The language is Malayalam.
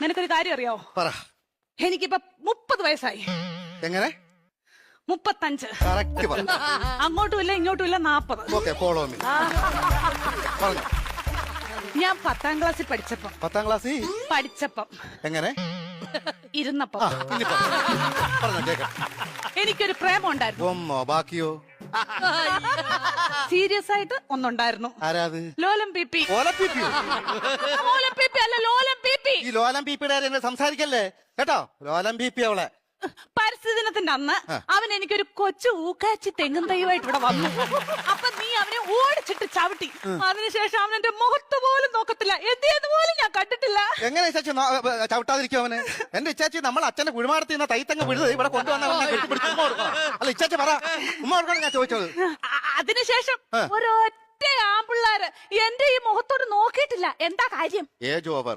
നിനക്കൊരു കാര്യം അറിയാവോ? പറ. എനിക്കിപ്പോ 30 വയസ്സായി. എങ്ങനെ? 35. കറക്റ്റ് പറ. അങ്ങോട്ടും ഇല്ല ഇങ്ങോട്ടും ഇല്ല 40. Okay, follow me. പറഞ്ഞു. ഞാൻ 10ാം ക്ലാസ്സിൽ പഠിച്ചപ്പം 10ാം ക്ലാസ്സിൽ എങ്ങനെ? ഇരുന്നപ്പം ഇനി പറഞ്ഞോ കേക്കാം. എനിക്കൊരു പ്രേമം ഉണ്ടായിരുന്നു. ഒന്നോ ബാക്കിയോ? സീരിയസ് ആയിട്ട് ഒന്നുണ്ടായിരുന്നു. ആരാത്? ലോലം പി. ഓലപ്പിപ്പിയോ? ലോലം പി അല്ല, ലോലം പി. ഈ ലോലം പീപ്പിയുടെ എന്നെ സംസാരിക്കല്ലേ കേട്ടോ. ലോലം പീപ്പി അവളെ. പരിസ്ഥിതി ദിനത്തിന്റെ അന്ന് അവൻ എനിക്കൊരു കൊച്ചു ഊക്കാച്ചി തെങ്ങും തൈയുമായിട്ട് ഇവിടെ വന്നു. അപ്പൊ നീ അവനെ ഓടിച്ചിട്ട് ചവിട്ടി. അതിനുശേഷം അവൻ എന്റെ മുഖത്ത് പോലും നോക്കത്തില്ല. എന്ത് പോലും ഞാൻ കണ്ടിട്ടില്ല. എങ്ങനെ ഇച്ചാച്ചി ചവിട്ടാതിരിക്കും അവന്? എന്റെ ഇച്ചാച്ചി നമ്മൾ അച്ഛന്റെ കുഴിമാടത്തിൽ നിന്ന് തൈത്തങ്ങ് വിഴുത് ഇവിടെ കൊണ്ടുവന്ന അല്ല ഇച്ചാച്ചി പറ. ഉമ്മ കൊടുക്കണം ഞാൻ ചോദിച്ചത്. അതിനുശേഷം ഒരൊറ്റ ആമ്പിള്ളാര് എന്റെ ഈ മുഖത്തോട് നോക്കിയിട്ടില്ല. എന്താ കാര്യം? Age over.